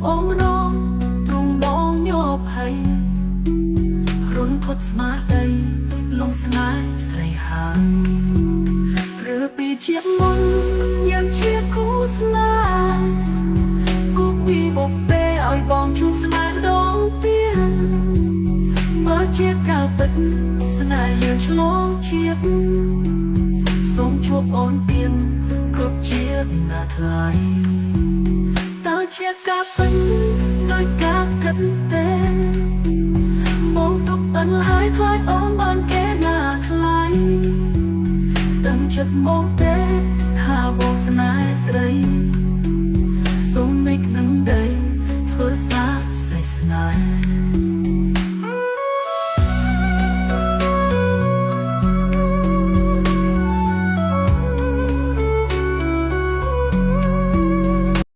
អូននងទ្រង់បងញប់ហើយរុនផុតស្មារតីលងស្នេហ៍ស្រីហើយឬពីជាមុនយ៉ាងជាគូស្នេហ៍គូពីបុព្វេឲ្យបងជួបស្នេហ៍ដងទៀតមកជាការពិតស្នេហ៍យើងឆ្លងជាតិសូមជួបអូនទៀតគ្រប់ជាតិណាថ្លៃតើជាការពិតដោយការគិតទេបងទុកអិនហើយខ្លាចអូនបានគេណាថ្លៃដឹងចិត្តមកទេថាបងស្នេហ៍ស្រី